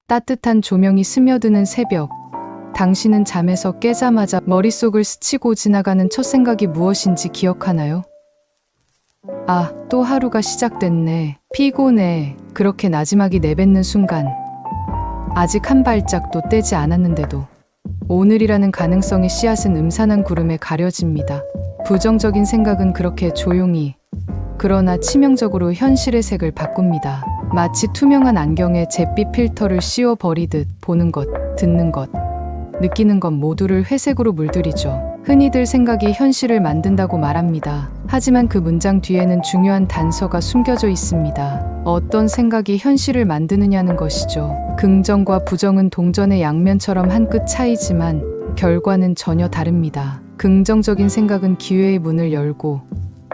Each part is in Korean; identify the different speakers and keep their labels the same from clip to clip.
Speaker 1: 따뜻한 조명이 스며드는 새벽. 당신은 잠에서 깨자마자 머릿속을 스치고 지나가는 첫 생각이 무엇인지 기억하나요? 아, 또 하루가 시작됐네. 피곤해. 그렇게 나지막이 내뱉는 순간 아직 한 발짝도 떼지 않았는데도 오늘이라는 가능성의 씨앗은 음산한 구름에 가려집니다. 부정적인 생각은 그렇게 조용히 그러나 치명적으로 현실의 색을 바꿉니다. 마치 투명한 안경에 잿빛 필터를 씌워버리듯 보는 것, 듣는 것, 느끼는 것 모두를 회색으로 물들이죠. 흔히들 생각이 현실을 만든다고 말합니다. 하지만 그 문장 뒤에는 중요한 단서가 숨겨져 있습니다. 어떤 생각이 현실을 만드느냐는 것이죠. 긍정과 부정은 동전의 양면처럼 한 끗 차이지만 결과는 전혀 다릅니다. 긍정적인 생각은 기회의 문을 열고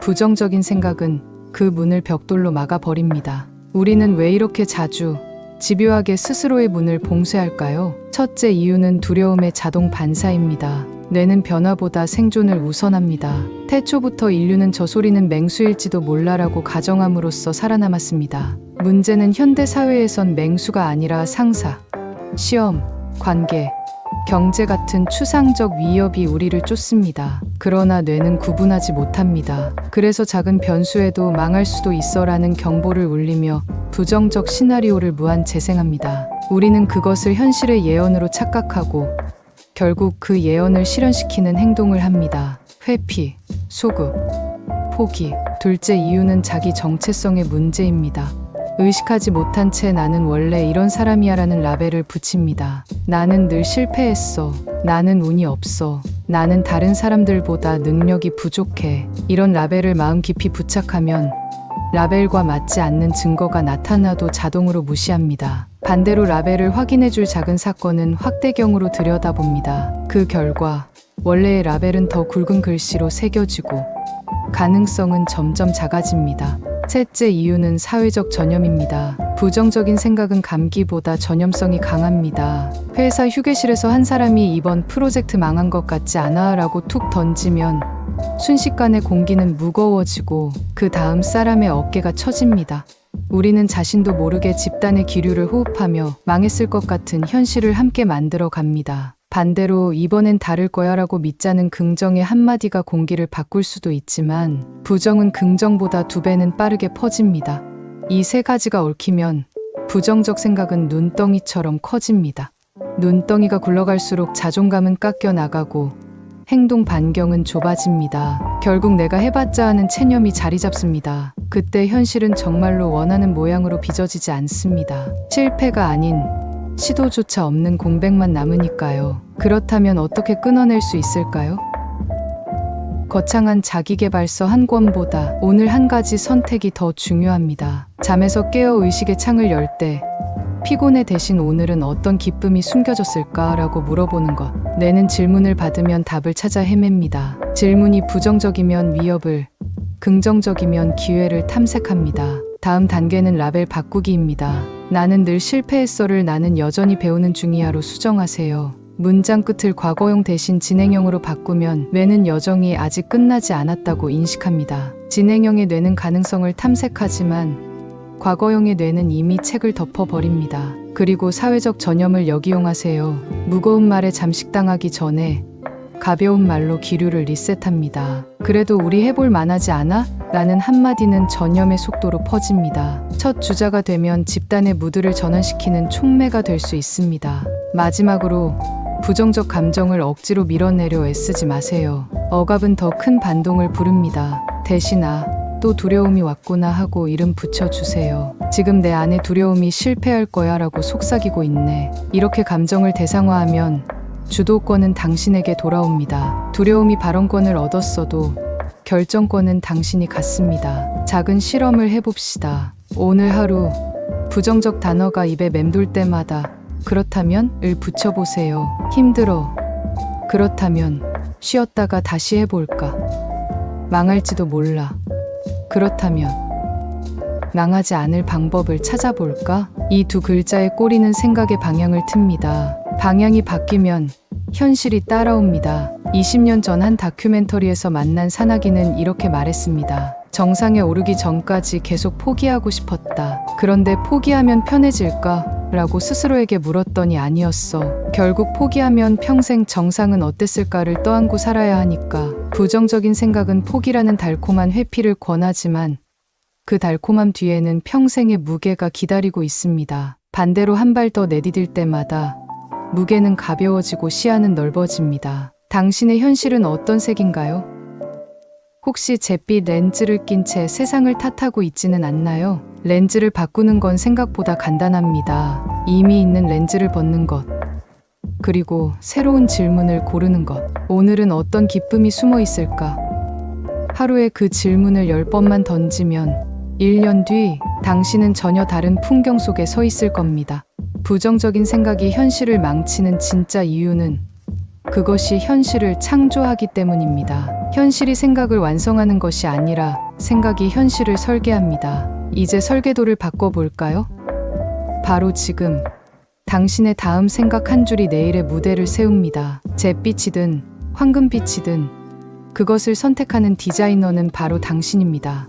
Speaker 1: 부정적인 생각은 그 문을 벽돌로 막아버립니다. 우리는 왜 이렇게 자주 집요하게 스스로의 문을 봉쇄할까요? 첫째 이유는 두려움의 자동 반사입니다. 뇌는 변화보다 생존을 우선합니다. 태초부터 인류는 저 소리는 맹수일지도 몰라라고 가정함으로써 살아남았습니다. 문제는 현대 사회에선 맹수가 아니라 상사, 시험, 관계, 경제 같은 추상적 위협이 우리를 쫓습니다. 그러나 뇌는 구분하지 못합니다. 그래서 작은 변수에도 망할 수도 있어라는 경보를 울리며 부정적 시나리오를 무한 재생합니다. 우리는 그것을 현실의 예언으로 착각하고 결국 그 예언을 실현시키는 행동을 합니다. 회피, 소극, 포기. 둘째 이유는 자기 정체성의 문제입니다. 의식하지 못한 채 나는 원래 이런 사람이야라는 라벨을 붙입니다. 나는 늘 실패했어. 나는 운이 없어. 나는 다른 사람들보다 능력이 부족해. 이런 라벨을 마음 깊이 부착하면 라벨과 맞지 않는 증거가 나타나도 자동으로 무시합니다. 반대로 라벨을 확인해줄 작은 사건은 확대경으로 들여다봅니다. 그 결과 원래의 라벨은 더 굵은 글씨로 새겨지고 가능성은 점점 작아집니다. 셋째 이유는 사회적 전염입니다. 부정적인 생각은 감기보다 전염성이 강합니다. 회사 휴게실에서 한 사람이 이번 프로젝트 망한 것 같지 않아? 라고 툭 던지면 순식간에 공기는 무거워지고 그 다음 사람의 어깨가 처집니다. 우리는 자신도 모르게 집단의 기류를 호흡하며 망했을 것 같은 현실을 함께 만들어 갑니다. 반대로 이번엔 다를 거야 라고 믿자는 긍정의 한마디가 공기를 바꿀 수도 있지만 부정은 긍정보다 2배는 빠르게 퍼집니다. 이 세 가지가 얽히면 부정적 생각은 눈덩이처럼 커집니다. 눈덩이가 굴러갈수록 자존감은 깎여 나가고 행동 반경은 좁아집니다. 결국 내가 해봤자 하는 체념이 자리 잡습니다. 그때 현실은 정말로 원하는 모양으로 빚어지지 않습니다. 실패가 아닌 시도조차 없는 공백만 남으니까요. 그렇다면 어떻게 끊어낼 수 있을까요? 거창한 자기계발서 한 권보다 오늘 한 가지 선택이 더 중요합니다. 잠에서 깨어 의식의 창을 열 때 피곤해 대신 오늘은 어떤 기쁨이 숨겨졌을까라고 물어보는 것. 뇌는 질문을 받으면 답을 찾아 헤맵니다. 질문이 부정적이면 위협을, 긍정적이면 기회를 탐색합니다. 다음 단계는 라벨 바꾸기입니다. 나는 늘 실패했어를 나는 여전히 배우는 중이야로 수정하세요. 문장 끝을 과거형 대신 진행형으로 바꾸면 뇌는 여정이 아직 끝나지 않았다고 인식합니다. 진행형의 뇌는 가능성을 탐색하지만 과거형의 뇌는 이미 책을 덮어버립니다. 그리고 사회적 전염을 역이용하세요. 무거운 말에 잠식당하기 전에 가벼운 말로 기류를 리셋합니다. 그래도 우리 해볼 만하지 않아? 라는 한마디는 전염의 속도로 퍼집니다. 첫 주자가 되면 집단의 무드를 전환시키는 촉매가 될 수 있습니다. 마지막으로 부정적 감정을 억지로 밀어내려 애쓰지 마세요. 억압은 더 큰 반동을 부릅니다. 대신 또 두려움이 왔구나 하고 이름 붙여주세요. 지금 내 안에 두려움이 실패할 거야 라고 속삭이고 있네. 이렇게 감정을 대상화하면 주도권은 당신에게 돌아옵니다. 두려움이 발언권을 얻었어도 결정권은 당신이 갖습니다. 작은 실험을 해봅시다. 오늘 하루 부정적 단어가 입에 맴돌 때마다 그렇다면 을 붙여보세요. 힘들어. 그렇다면 쉬었다가 다시 해볼까? 망할지도 몰라. 그렇다면 망하지 않을 방법을 찾아볼까? 이 두 글자의 꼬리는 생각의 방향을 틉니다. 방향이 바뀌면 현실이 따라옵니다. 20년 전 한 다큐멘터리에서 만난 사나기는 이렇게 말했습니다. 정상에 오르기 전까지 계속 포기하고 싶었다. 그런데 포기하면 편해질까? 라고 스스로에게 물었더니 아니었어. 결국 포기하면 평생 정상은 어땠을까를 떠안고 살아야 하니까. 부정적인 생각은 포기라는 달콤한 회피를 권하지만 그 달콤함 뒤에는 평생의 무게가 기다리고 있습니다. 반대로 한 발 더 내디딜 때마다 무게는 가벼워지고 시야는 넓어집니다. 당신의 현실은 어떤 색인가요? 혹시 잿빛 렌즈를 낀 채 세상을 탓하고 있지는 않나요? 렌즈를 바꾸는 건 생각보다 간단합니다. 이미 있는 렌즈를 벗는 것. 그리고 새로운 질문을 고르는 것. 오늘은 어떤 기쁨이 숨어 있을까? 하루에 그 질문을 10번만 던지면 1년 뒤 당신은 전혀 다른 풍경 속에 서 있을 겁니다. 부정적인 생각이 현실을 망치는 진짜 이유는 그것이 현실을 창조하기 때문입니다. 현실이 생각을 완성하는 것이 아니라 생각이 현실을 설계합니다. 이제 설계도를 바꿔볼까요? 바로 지금 당신의 다음 생각 한 줄이 내일의 무대를 세웁니다. 잿빛이든 황금빛이든 그것을 선택하는 디자이너는 바로 당신입니다.